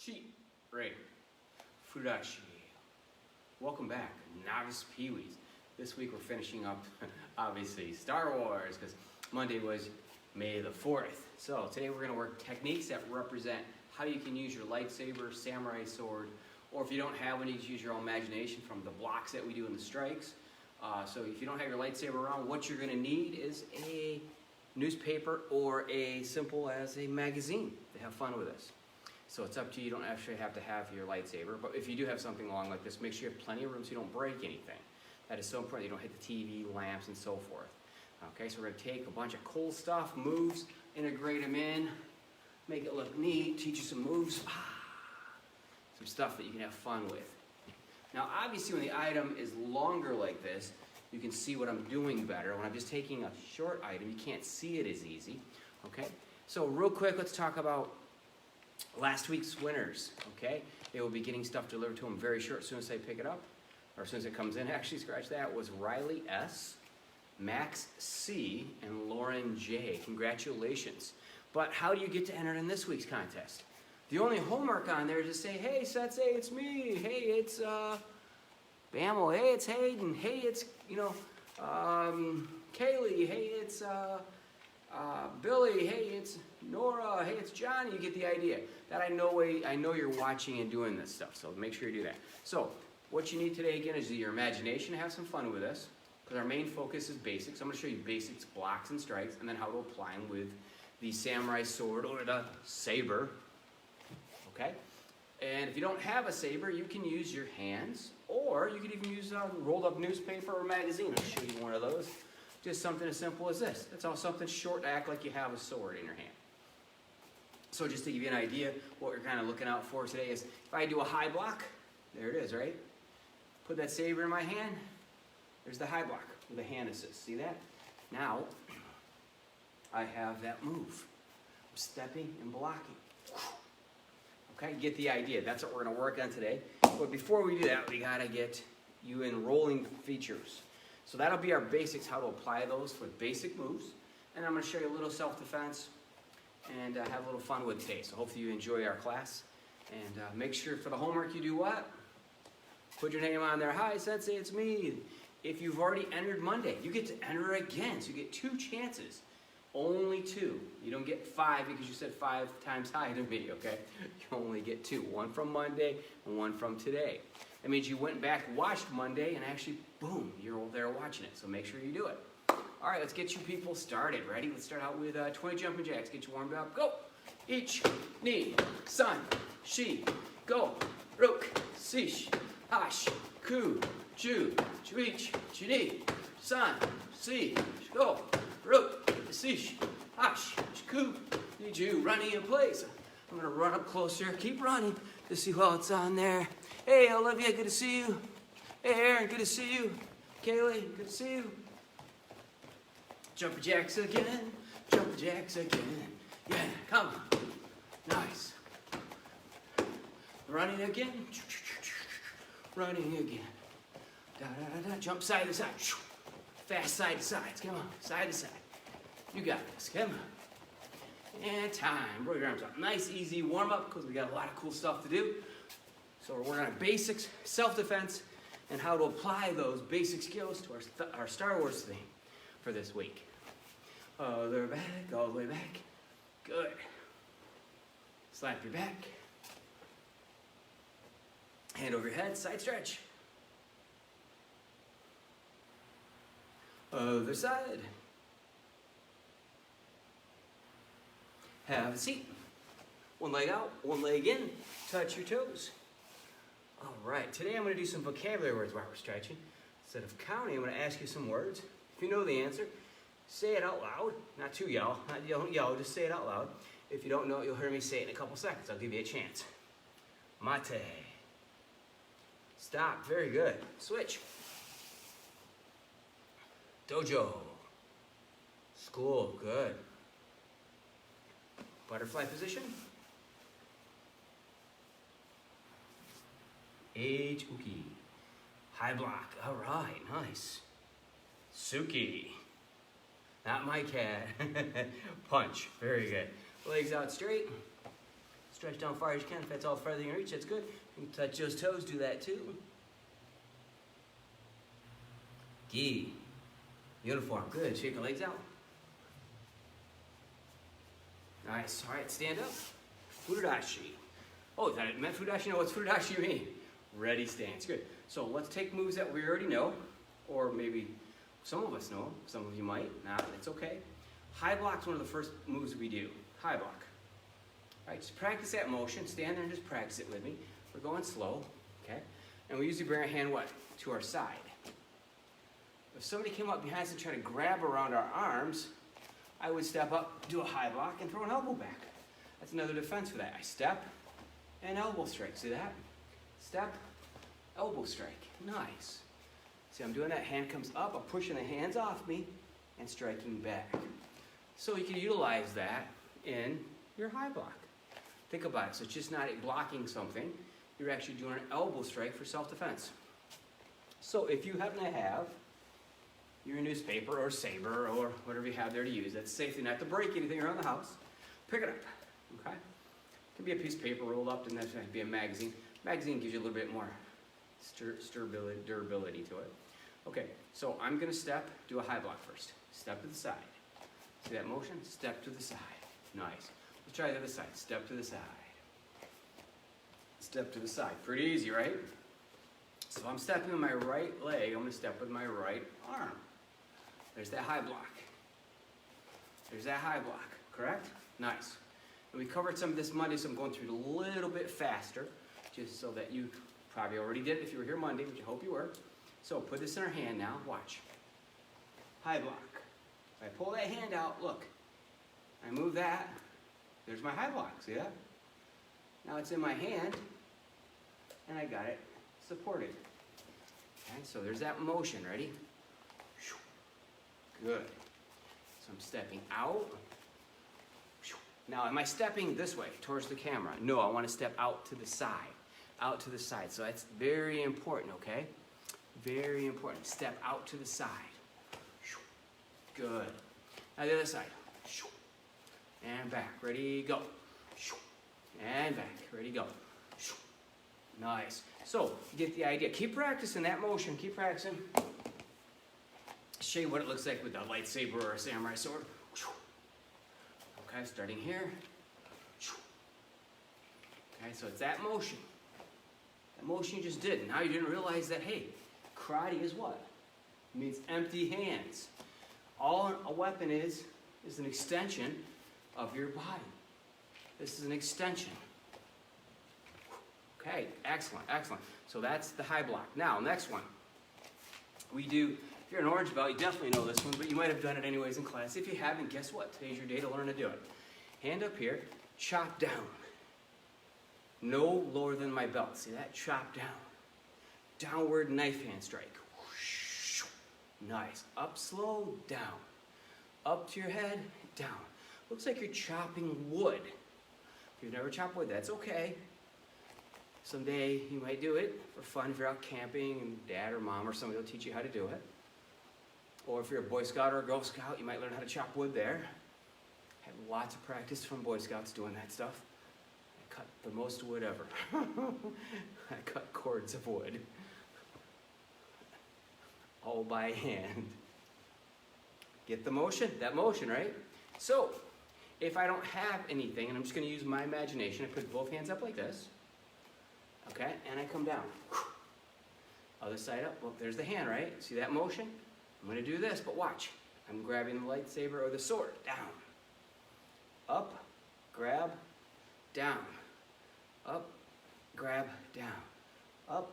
Chi, Ray, Fudashi. Welcome back, Novice PWs. This week we're finishing up, obviously, Star Wars, because Monday was May the 4th. So today we're going to work techniques that represent how you can use your lightsaber, samurai sword, or if you don't have one, you can use your own imagination from the blocks that we do in the strikes. So if you don't have your lightsaber around, what you're going to need is a newspaper or a simple as a magazine to have fun with this. So it's up to you. You don't actually have to have your lightsaber, but if you do have something long like this, make sure you have plenty of room so you don't break anything. That is so important. You don't hit the TV, lamps, and so forth. Okay, so we're going to take a bunch of cool stuff, moves, integrate them in, make it look neat, teach you some moves, some stuff that you can have fun with. Now, obviously, when the item is longer like this, you can see what I'm doing better. When I'm just taking a short item, you can't see it as easy. Okay, so real quick, let's talk about last week's winners. Okay, they will be getting stuff delivered to them very short as soon as they pick it up, or as soon as it comes in. Actually, scratch that. Was Riley S., Max C., and Lauren J. Congratulations. But how do you get to enter in this week's contest? The only homework on there is to say, hey, Sensei, it's me. Hey, it's Bammo. Hey, it's Hayden. Hey, it's, Kaylee. Hey, it's Billy. Hey, it's Nora. Hey, it's Johnny. You get the idea. That I know you're watching and doing this stuff, so make sure you do that. So what you need today, again, is your imagination to have some fun with this, because our main focus is basics. I'm going to show you basics, blocks, and strikes, and then how to apply them with the samurai sword or the saber. Okay? And if you don't have a saber, you can use your hands, or you could even use a rolled up newspaper or magazine. I'll show you one of those. Just something as simple as this. It's all something short to act like you have a sword in your hand. So just to give you an idea, what we're kind of looking out for today is, if I do a high block, there it is, right? Put that saber in my hand, there's the high block with a hand assist. See that? Now, I have that move. I'm stepping and blocking. Okay, get the idea. That's what we're going to work on today. But before we do that, we got to get you in rolling features. So that'll be our basics, how to apply those for basic moves. And I'm going to show you a little self-defense and have a little fun with today. So hopefully you enjoy our class. And make sure for the homework you do what? Put your name on there. Hi, Sensei, it's me. If you've already entered Monday, you get to enter again. So you get 2 chances. Only 2. You don't get 5 because you said 5 times hi to me, okay? You only get 2. 1 from Monday and 1 from today. That means you went back, watched Monday, and actually, boom, you're over there watching it. So make sure you do it. All right, let's get you people started. Ready? Let's start out with 20 jumping jacks. Get you warmed up. Go. Ich, ni, san, shi, go, rook, sish, hash, ku, chu, chuich, chini, san, si, go, rook, sish, hash, ku, ni, chu. Running in place. I'm going to run up closer. Keep running to see what's on there. Hey, Olivia, good to see you. Hey, Aaron, good to see you. Kaylee, good to see you. Jumping jacks again. Jumping jacks again. Yeah, come on. Nice. Running again. Running again. Da, da, da, da. Jump side to side. Fast side to sides. Come on. Side to side. You got this. Come on. And time. Roll your arms up. Nice, easy warm up because we got a lot of cool stuff to do. So we're working on basics, self-defense, and how to apply those basic skills to our Star Wars theme for this week. Other back, all the way back. Good. Slap your back. Hand over your head, side stretch. Other side. Have a seat. One leg out, one leg in. Touch your toes. All right, today I'm going to do some vocabulary words while we're stretching. Instead of counting, I'm going to ask you some words. If you know the answer, say it out loud. Not too yell. Don't yell, just say it out loud. If you don't know it, you'll hear me say it in a couple seconds. I'll give you a chance. Mate. Stop. Very good. Switch. Dojo. School. Good. Butterfly position. Age Uki. High block. All right, nice. Suki. Not my cat. Punch. Very good. Legs out straight. Stretch down far as you can. If that's all farther than you can reach, that's good. You can touch those toes, do that too. Gi. Uniform. Good. Shake your legs out. Nice. All right, stand up. Furudashi. Oh, is that it meant Furudashi? No, what's Furudashi mean? Ready stance. Good. So let's take moves that we already know, or maybe some of us know, some of you might not. It's okay. High block's one of the first moves we do. High block. All right, just practice that motion. Stand there and just practice it with me. We're going slow, okay? And we usually bring our hand what? To our side. If somebody came up behind us and tried to grab around our arms, I would step up, do a high block, and throw an elbow back. That's another defense for that. I step and elbow strike. See that? Step, elbow strike. Nice. See, I'm doing that. Hand comes up. I'm pushing the hands off me and striking back. So you can utilize that in your high block. Think about it. So it's just not blocking something. You're actually doing an elbow strike for self-defense. So if you happen to have your newspaper or Saber or whatever you have there to use, that's safely not to break anything around the house, pick it up, okay? It can be a piece of paper rolled up, and that might be a magazine. Magazine gives you a little bit more durability to it. Okay, so I'm gonna do a high block first. Step to the side. See that motion? Step to the side. Nice. Let's try the other side. Step to the side. Step to the side. Pretty easy, right? So if I'm stepping with my right leg, I'm gonna step with my right arm. There's that high block. There's that high block, correct? Nice. And we covered some of this Monday, so I'm going through it a little bit faster, just so that you probably already did if you were here Monday, which I hope you were. So put this in our hand now, watch. High block. If I pull that hand out, look. I move that, there's my high block, see that? Now it's in my hand, and I got it supported. Okay, so there's that motion, ready? Good. So I'm stepping out. Now, am I stepping this way, towards the camera? No, I want to step out to the side. Out to the side. So that's very important, okay? Very important. Step out to the side. Good. Now the other side. And back. Ready, go. And back. Ready, go. Nice. So, you get the idea. Keep practicing that motion. Keep practicing. Show you what it looks like with a lightsaber or a samurai sword. Okay, starting here. Okay, so it's that motion. That motion you just did. Now you didn't realize that, hey, karate is what? It means empty hands. All a weapon is an extension of your body. This is an extension. Okay, excellent, excellent. So that's the high block. Now, next one. We do, if you're an orange belt, you definitely know this one, but you might have done it anyways in class. If you haven't, guess what? Today's your day to learn to do it. Hand up here, chop down. No lower than my belt. See that? Chop down. Downward knife hand strike. Nice. Up slow, down. Up to your head, down. Looks like you're chopping wood. If you've never chopped wood, that's okay. Someday you might do it for fun if you're out camping and dad or mom or somebody will teach you how to do it. Or if you're a Boy Scout or a Girl Scout, you might learn how to chop wood there. I had lots of practice from Boy Scouts doing that stuff. I cut the most wood ever. I cut cords of wood. All by hand. Get the motion? That motion, right? So, if I don't have anything, and I'm just going to use my imagination, I put both hands up like this. Okay, and I come down. Other side up. Well, there's the hand, right? See that motion? I'm going to do this, but watch. I'm grabbing the lightsaber or the sword. Down. Up, grab, down. Up, grab, down. Up,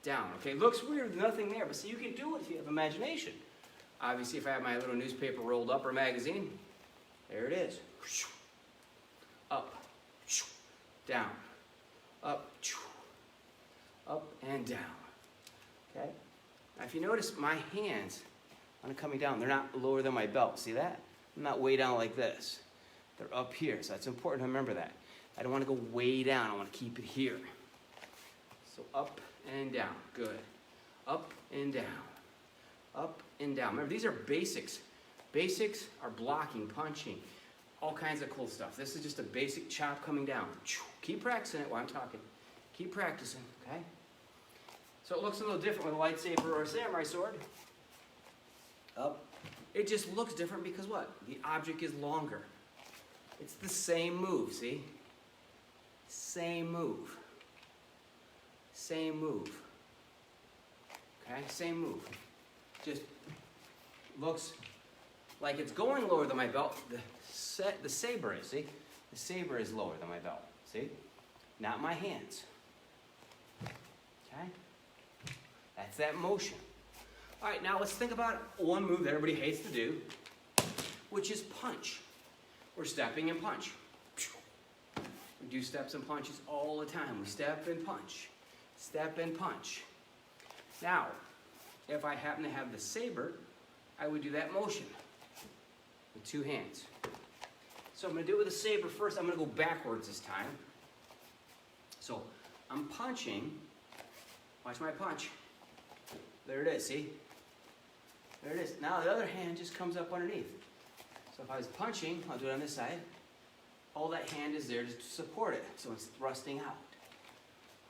down. Okay, looks weird, nothing there, but see, you can do it if you have imagination. Obviously, if I have my little newspaper rolled up or magazine, there it is. Up, down, up, and down. Okay? Now, if you notice, my hands, when I'm coming down, they're not lower than my belt. See that? I'm not way down like this. They're up here, so that's important to remember that. I don't want to go way down. I want to keep it here. So up and down. Good. Up and down. Up and down. Remember, these are basics. Basics are blocking, punching, all kinds of cool stuff. This is just a basic chop coming down. Keep practicing it while I'm talking. Keep practicing, okay? So it looks a little different with a lightsaber or a samurai sword. Up. It just looks different because what? The object is longer. It's the same move, see? Same move. Same move. Okay, same move. Just looks like it's going lower than my belt. The saber is, see? The saber is lower than my belt, see? Not my hands. Okay? That's that motion. All right, now let's think about one move that everybody hates to do, which is punch. We're stepping and punch. We do steps and punches all the time. We step and punch. Step and punch. Now, if I happen to have the saber, I would do that motion with two hands. So I'm going to do it with the saber first. I'm going to go backwards this time. So I'm punching. Watch my punch. There it is, see? There it is. Now the other hand just comes up underneath. So if I was punching, I'll do it on this side. All that hand is there to support it. So it's thrusting out.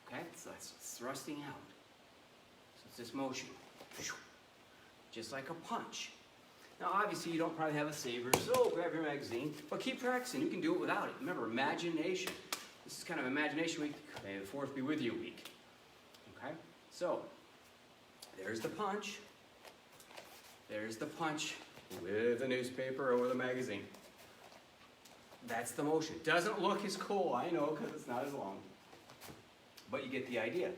Okay? So that's thrusting out. So it's this motion. Just like a punch. Now obviously you don't probably have a saber, so grab your magazine. But keep practicing. You can do it without it. Remember, imagination. This is kind of Imagination Week. May the Fourth be with you week. Okay? So, there's the punch. There's the punch with the newspaper or the magazine. That's the motion. Doesn't look as cool, I know, because it's not as long. But you get the idea.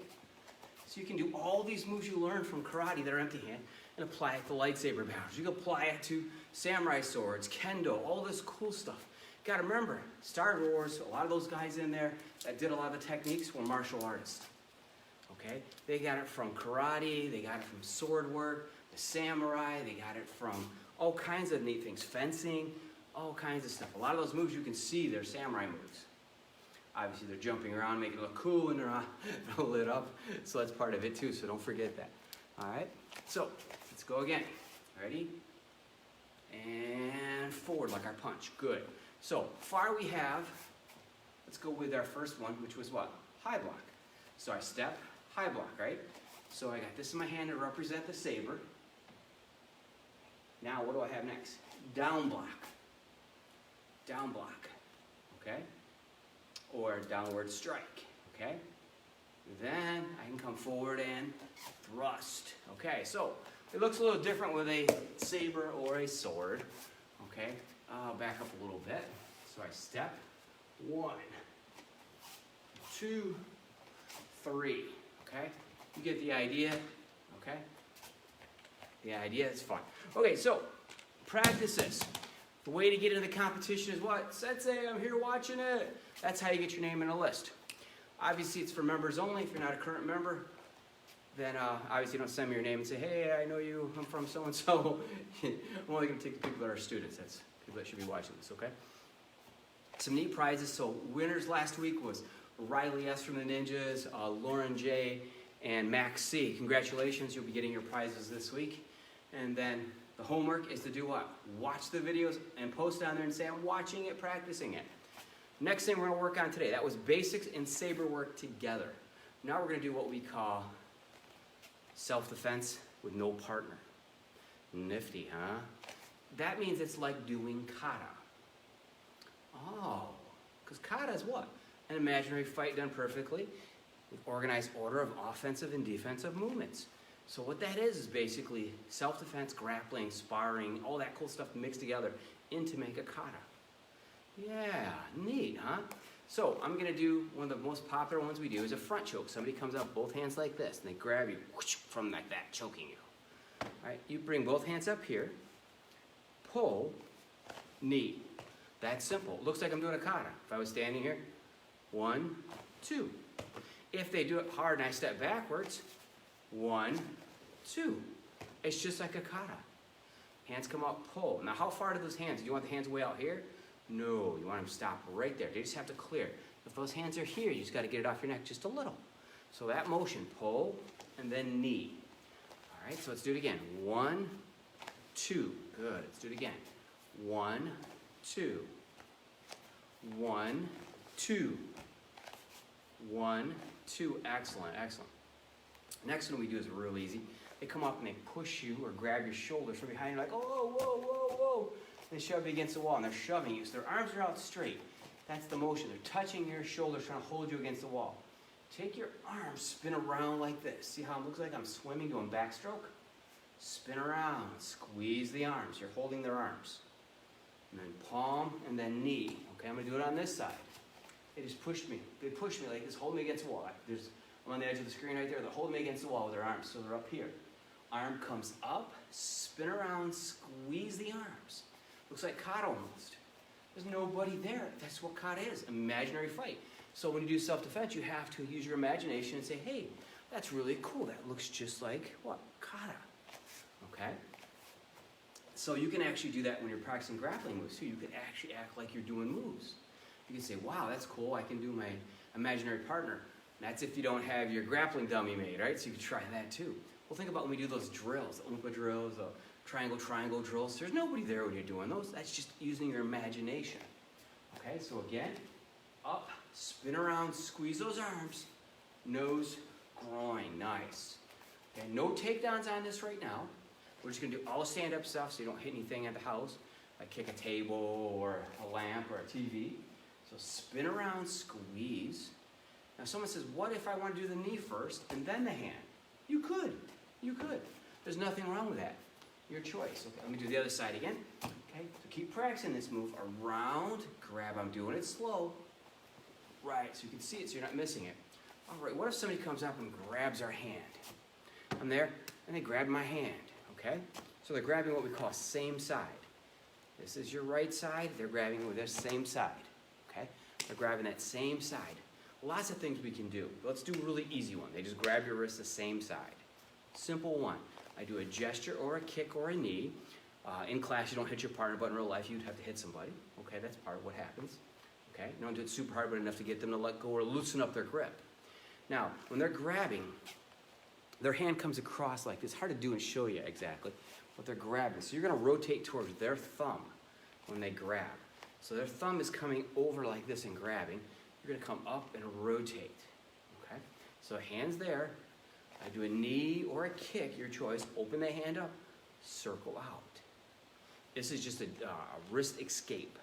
So you can do all these moves you learned from karate that are empty hand and apply it to lightsaber battles. You can apply it to samurai swords, kendo, all this cool stuff. You gotta remember, Star Wars, a lot of those guys in there that did a lot of the techniques were martial artists. Okay? They got it from karate, they got it from sword work, the samurai, they got it from all kinds of neat things, fencing, all kinds of stuff. A lot of those moves you can see, they're samurai moves. Obviously they're jumping around, making it look cool when they're all lit up, so that's part of it too, so don't forget that. All right, so let's go again. Ready? And forward like our punch, good. So far we have, let's go with our first one, which was what? High block. So I step, high block, right? So I got this in my hand to represent the saber. Now what do I have next? Down block. Down block, okay? Or downward strike, okay? Then I can come forward and thrust, okay? So it looks a little different with a saber or a sword, okay? I'll back up a little bit. So I step, 1, 2, 3, okay? You get the idea, okay? The idea is fun. Okay, so practice this. The way to get into the competition is what? Sensei, I'm here watching it. That's how you get your name in a list. Obviously, it's for members only. If you're not a current member, then obviously don't send me your name and say, hey, I know you, I'm from so-and-so. I'm only going to take the people that are students. That's people that should be watching this, okay? Some neat prizes. So winners last week was Riley S. from the Ninjas, Lauren J., and Max C. Congratulations, you'll be getting your prizes this week. And then the homework is to do what? Watch the videos and post down there and say, I'm watching it, practicing it. Next thing we're going to work on today, that was basics and saber work together. Now we're going to do what we call self-defense with no partner. Nifty, huh? That means it's like doing kata. Oh, because kata is what? An imaginary fight done perfectly with organized order of offensive and defensive movements. So what that is basically self-defense, grappling, sparring, all that cool stuff mixed together into make a kata. Yeah, neat, huh? So I'm going to do one of the most popular ones we do is a front choke. Somebody comes up, both hands like this, and they grab you whoosh, from like that, choking you. All right, you bring both hands up here, pull, knee. That's simple. Looks like I'm doing a kata. If I was standing here, 1, 2. If they do it hard and I step backwards, 1, 2. It's just like a kata. Hands come out, pull. Now how far do those hands? Do you want the hands way out here? No, you want them to stop right there. They just have to clear. If those hands are here, you just got to get it off your neck just a little. So that motion, pull, and then knee. All right, so let's do it again. 1, 2. Good. Let's do it again. 1, 2. 1, 2. 1, 2. Excellent, excellent. Next one we do is real easy. They come up and they push you or grab your shoulders from behind. You're like, oh, whoa, whoa, whoa. They shove you against the wall and they're shoving you. So their arms are out straight. That's the motion. They're touching your shoulders, trying to hold you against the wall. Take your arms, spin around like this. See how it looks like I'm swimming, doing backstroke? Spin around, squeeze the arms. You're holding their arms. And then palm and then knee. Okay, I'm going to do it on this side. They just pushed me. They pushed me like this, hold me against the wall. I'm on the edge of the screen right there. They're holding me against the wall with their arms, so they're up here. Arm comes up, spin around, squeeze the arms. Looks like kata almost. There's nobody there. That's what kata is, imaginary fight. So when you do self-defense, you have to use your imagination and say, hey, that's really cool. That looks just like, what, kata. Okay? So you can actually do that when you're practicing grappling moves, too. You can actually act like you're doing moves. You can say, wow, that's cool. I can do my imaginary partner. That's if you don't have your grappling dummy made, right? So you can try that, too. Well, think about when we do those drills, the Oompa drills, the triangle drills. There's nobody there when you're doing those. That's just using your imagination. Okay, so again, up, spin around, squeeze those arms, nose, groin, nice. Okay, no takedowns on this right now. We're just gonna do all stand-up stuff so you don't hit anything at the house, like kick a table or a lamp or a TV. So spin around, squeeze. Now someone says, what if I want to do the knee first and then the hand? You could. There's nothing wrong with that. Your choice. Okay, let me do the other side again. Okay, so keep practicing this move. Around, grab, I'm doing it slow. Right, so you can see it so you're not missing it. All right, what if somebody comes up and grabs our hand? I'm there, and they grab my hand, okay? So they're grabbing what we call same side. This is your right side, they're grabbing with their same side, okay? They're grabbing that same side. Lots of things we can do. Let's do a really easy one. They just grab your wrist the same side. Simple one. I do a gesture or a kick or a knee. In class, you don't hit your partner, but in real life, you'd have to hit somebody. Okay, that's part of what happens. Okay, you don't do it super hard, but enough to get them to let go or loosen up their grip. Now, when they're grabbing, their hand comes across like this. Hard to do and show you exactly what they're grabbing. So you're going to rotate towards their thumb when they grab. So their thumb is coming over like this and grabbing. You're going to come up and rotate. Okay, so hands there. I do a knee or a kick, your choice. Open the hand up, circle out. This is just a wrist escape.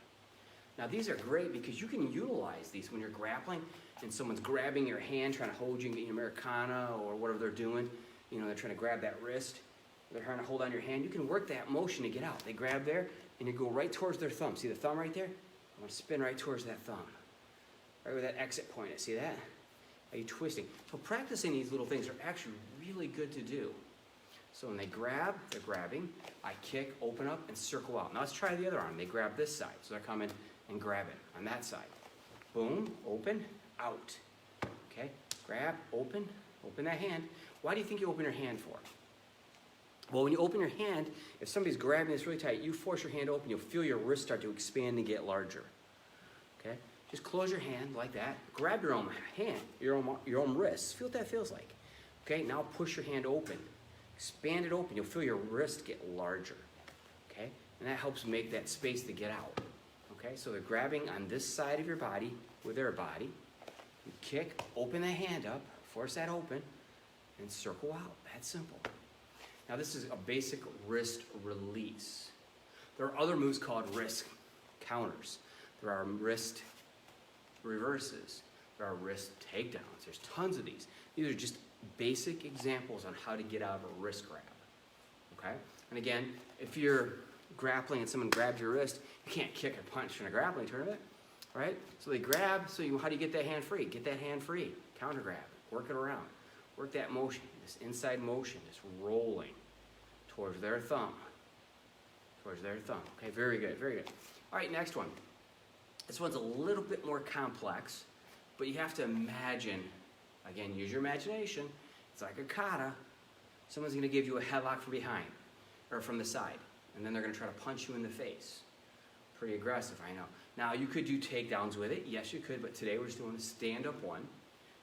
Now these are great because you can utilize these when you're grappling and someone's grabbing your hand, trying to hold you in Americana or whatever they're doing. You know, they're trying to grab that wrist. They're trying to hold on your hand. You can work that motion to get out. They grab there and you go right towards their thumb. See the thumb right there? I'm going to spin right towards that thumb. Right where that exit point is. See that? Are you twisting? So practicing these little things are actually really good to do. So when they grab, they're grabbing. I kick, open up, and circle out. Now let's try the other arm. They grab this side. So they're coming and grabbing on that side. Boom, open, out. Okay, grab, open that hand. Why do you think you open your hand for? Well, when you open your hand, if somebody's grabbing this really tight, you force your hand open, you'll feel your wrist start to expand and get larger. Okay? Just close your hand like that. Grab your own hand, your own wrist. Feel what that feels like. Okay, now push your hand open. Expand it open. You'll feel your wrist get larger. Okay, and that helps make that space to get out. Okay, so they're grabbing on this side of your body with their body. You kick, open the hand up, force that open, and circle out. That's simple. Now this is a basic wrist release. There are other moves called wrist counters. There are wrist reverses. There are wrist takedowns. There's tons of these. These are just basic examples on how to get out of a wrist grab. Okay? And again, if you're grappling and someone grabs your wrist, you can't kick or punch in a grappling tournament, right? So they grab, so how do you get that hand free? Get that hand free. Counter grab. Work it around. Work that motion, this inside motion, just rolling towards their thumb. Towards their thumb. Okay, very good, very good. All right, next one. This one's a little bit more complex, but you have to imagine, again, use your imagination. It's like a kata. Someone's going to give you a headlock from behind, or from the side, and then they're going to try to punch you in the face. Pretty aggressive, I know. Now, you could do takedowns with it. Yes, you could, but today we're just doing a stand-up one,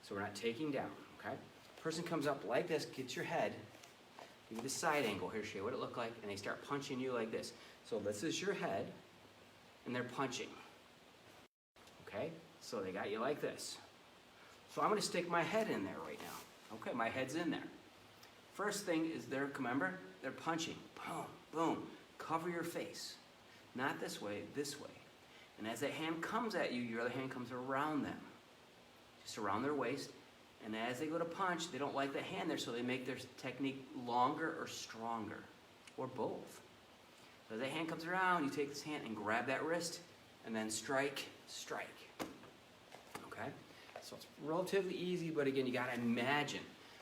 so we're not taking down, okay? Person comes up like this, gets your head, give you the side angle. Here, show you what it looked like, and they start punching you like this. So this is your head, and they're punching. Okay, so they got you like this. So I'm going to stick my head in there right now. Okay, my head's in there. First thing is remember, they're punching. Boom, boom. Cover your face. Not this way, this way. And as that hand comes at you, your other hand comes around them. Just around their waist. And as they go to punch, they don't like the hand there, so they make their technique longer or stronger, or both. So as that hand comes around, you take this hand and grab that wrist, and then strike, strike. Okay? So it's relatively easy, but again, you gotta imagine.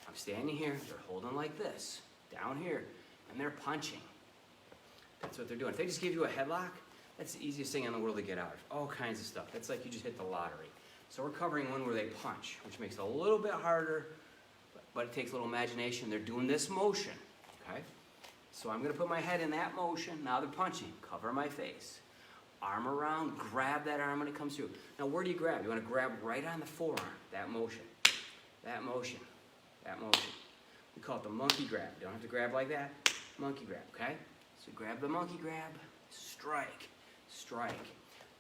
I'm standing here, they're holding like this, down here, and they're punching. That's what they're doing. If they just give you a headlock, that's the easiest thing in the world to get out of. All kinds of stuff. It's like you just hit the lottery. So we're covering one where they punch, which makes it a little bit harder, but it takes a little imagination. They're doing this motion, okay? So I'm gonna put my head in that motion. Now they're punching. Cover my face. Arm around, grab that arm when it comes through. Now where do you grab? You wanna grab right on the forearm. That motion, that motion, that motion. We call it the monkey grab. You don't have to grab like that. Monkey grab, okay? So grab the monkey grab, strike, strike.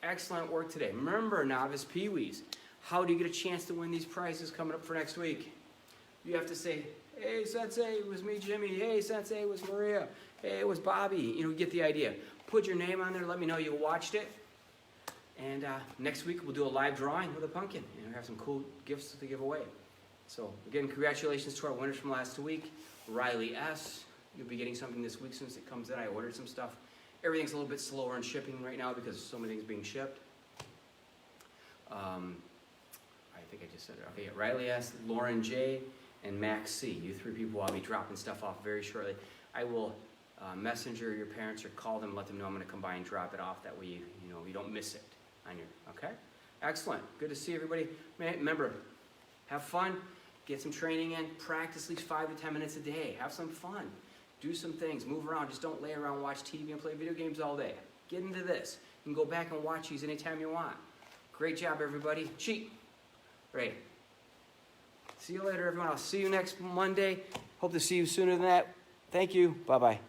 Excellent work today. Remember, Novice Pee-wees, how do you get a chance to win these prizes coming up for next week? You have to say, hey, Sensei, it was me, Jimmy. Hey, Sensei, it was Maria. Hey, it was Bobby. You get the idea. Put your name on there. Let me know you watched it. And next week, we'll do a live drawing with a pumpkin. And we have some cool gifts to give away. So, again, congratulations to our winners from last week. Riley S. You'll be getting something this week since it comes in. I ordered some stuff. Everything's a little bit slower in shipping right now because so many things being shipped. I think I just said it. Okay, Riley S., Lauren J., and Max C. You three people, I'll be dropping stuff off very shortly. I will messenger your parents or call them, let them know I'm going to come by and drop it off. That way, you don't miss it on your. Okay, excellent. Good to see everybody. Remember, have fun. Get some training in. Practice at least 5 to 10 minutes a day. Have some fun. Do some things, move around, just don't lay around and watch TV and play video games all day. Get into this. You can go back and watch these anytime you want. Great job, everybody. Cheat. Great. See you later, everyone. I'll see you next Monday. Hope to see you sooner than that. Thank you. Bye-bye.